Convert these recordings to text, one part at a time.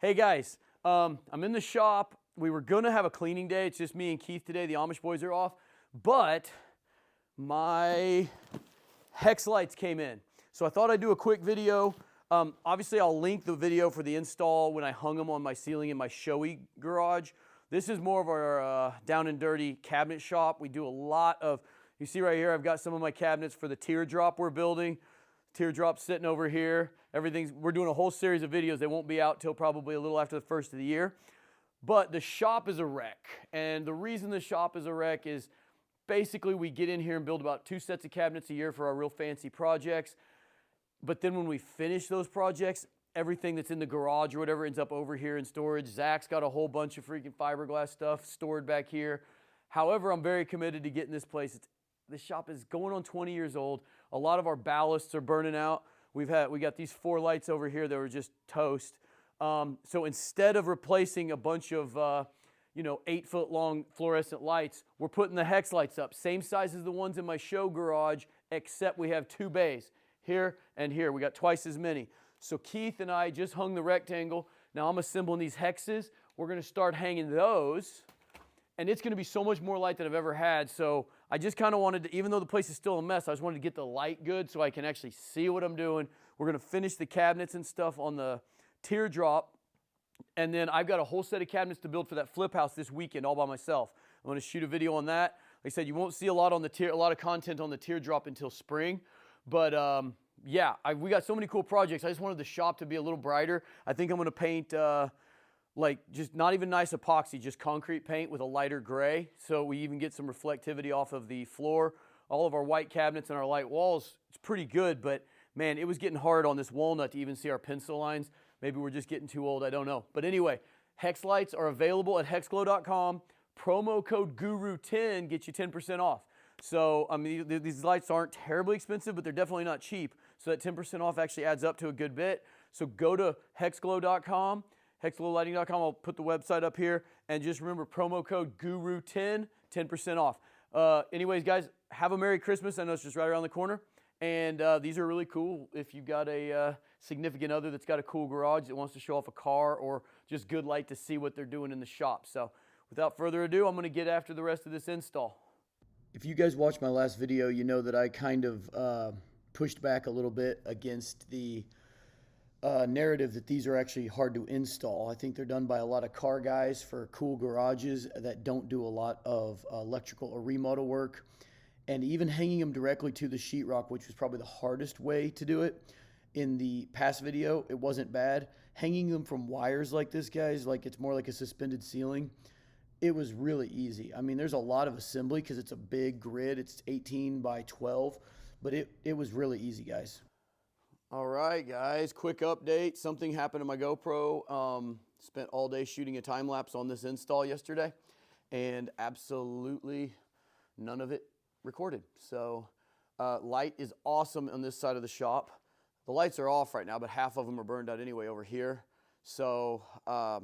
Hey guys, I'm in the shop. We were gonna have a cleaning day. It's just me and Keith today. The Amish boys are off, but my hex lights came in. So I thought I'd do a quick video. Obviously I'll link the video for the install when I hung them on my ceiling in my showy garage. This is more of our down and dirty cabinet shop. We do a lot of, you see right here, I've got some of my cabinets for the teardrop we're building. Teardrop sitting over here. We're doing a whole series of videos. They won't be out till probably a little after the first of the year. But the shop is a wreck. And the reason the shop is a wreck is basically we get in here and build about 2 sets of cabinets a year for our real fancy projects. But then when we finish those projects, everything that's in the garage or whatever ends up over here in storage. Zach's got a whole bunch of freaking fiberglass stuff stored back here. However, I'm very committed to getting this place. This shop is going on 20 years old. A lot of our ballasts are burning out. We got these 4 lights over here that were just toast. So instead of replacing a bunch of 8-foot long fluorescent lights, we're putting the hex lights up. Same size as the ones in my show garage, except we have 2 bays. Here and here. We got twice as many. So Keith and I just hung the rectangle. Now I'm assembling these hexes. We're going to start hanging those. And it's going to be so much more light than I've ever had. So I just kind of wanted to, even though the place is still a mess, I just wanted to get the light good so I can actually see what I'm doing. We're going to finish the cabinets and stuff on the teardrop. And then I've got a whole set of cabinets to build for that flip house this weekend all by myself. I'm going to shoot a video on that. Like I said, you won't see a lot of content on the teardrop until spring. But yeah, we got so many cool projects. I just wanted the shop to be a little brighter. I think I'm going to paint just not even nice epoxy, just concrete paint with a lighter gray. So we even get some reflectivity off of the floor. All of our white cabinets and our light walls, it's pretty good, but man, it was getting hard on this walnut to even see our pencil lines. Maybe we're just getting too old, I don't know. But anyway, hex lights are available at hexglow.com. Promo code GURU10 gets you 10% off. So, I mean, these lights aren't terribly expensive, but they're definitely not cheap. So that 10% off actually adds up to a good bit. So go to hexglow.com. HexGlowLighting.com. I'll put the website up here. And just remember, promo code GURU10, 10% off. Anyways, guys, have a Merry Christmas. I know it's just right around the corner. And these are really cool if you've got a significant other that's got a cool garage that wants to show off a car or just good light to see what they're doing in the shop. So without further ado, I'm going to get after the rest of this install. If you guys watched my last video, you know that I kind of pushed back a little bit against the narrative that these are actually hard to install. I think they're done by a lot of car guys for cool garages that don't do a lot of electrical or remodel work. And even hanging them directly to the sheetrock, which was probably the hardest way to do it. In the past video, it wasn't bad. Hanging them from wires like this, guys, like it's more like a suspended ceiling, it was really easy. I mean, there's a lot of assembly because it's a big grid. It's 18 by 12, but it was really easy, guys. All right, guys, quick update. Something happened to my GoPro. Spent all day shooting a time lapse on this install yesterday, and absolutely none of it recorded. So light is awesome on this side of the shop. The lights are off right now, but half of them are burned out anyway over here. So I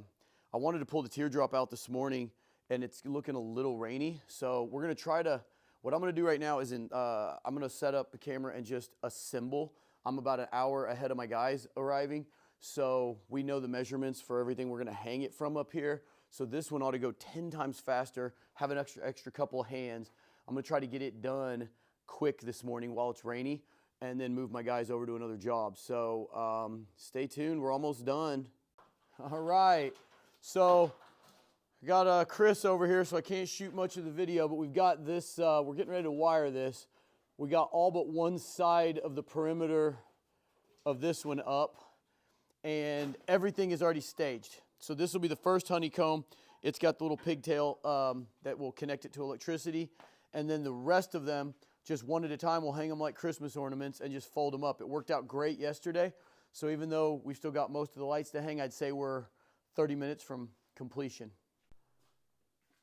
wanted to pull the teardrop out this morning, and it's looking a little rainy. So we're going to try to, what I'm going to do right now is I'm going to set up the camera and just assemble. I'm about an hour ahead of my guys arriving. So we know the measurements for everything we're going to hang it from up here. So this one ought to go 10 times faster, have an extra couple of hands. I'm going to try to get it done quick this morning while it's rainy and then move my guys over to another job. So stay tuned. We're almost done. All right. So I got Chris over here, so I can't shoot much of the video, but we've got this. We're getting ready to wire this. We got all but one side of the perimeter of this one up, and everything is already staged. So this will be the first honeycomb. It's got the little pigtail that will connect it to electricity. And then the rest of them, just one at a time, we'll hang them like Christmas ornaments and just fold them up. It worked out great yesterday. So even though we've still got most of the lights to hang, I'd say we're 30 minutes from completion.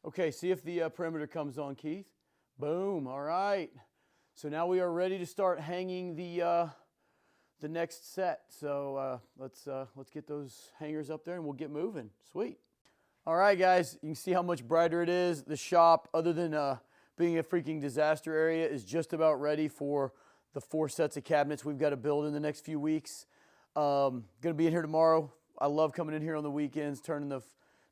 Okay, see if the perimeter comes on, Keith. Boom, all right. So now we are ready to start hanging the next set. So let's get those hangers up there and we'll get moving. Sweet. All right, guys, you can see how much brighter it is. The shop, other than being a freaking disaster area, is just about ready for the 4 sets of cabinets we've got to build in the next few weeks. Going to be in here tomorrow, I love coming in here on the weekends, turning the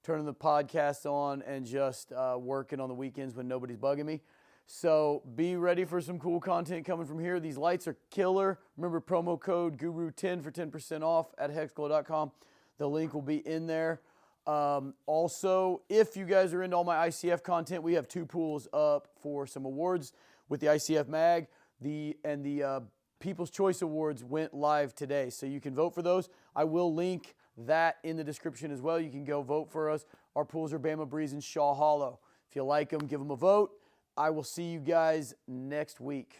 podcast on, and just working on the weekends when nobody's bugging me. So be ready for some cool content coming from here. These lights are killer. Remember, promo code GURU10 for 10% off at HexGlow.com. The link will be in there. Also, if you guys are into all my ICF content, we have 2 pools up for some awards with the ICF mag. The People's Choice Awards went live today, so you can vote for those. I will link that in the description as well. You can go vote for us. Our pools are Bama, Breeze, and Shaw Hollow. If you like them, give them a vote. I will see you guys next week.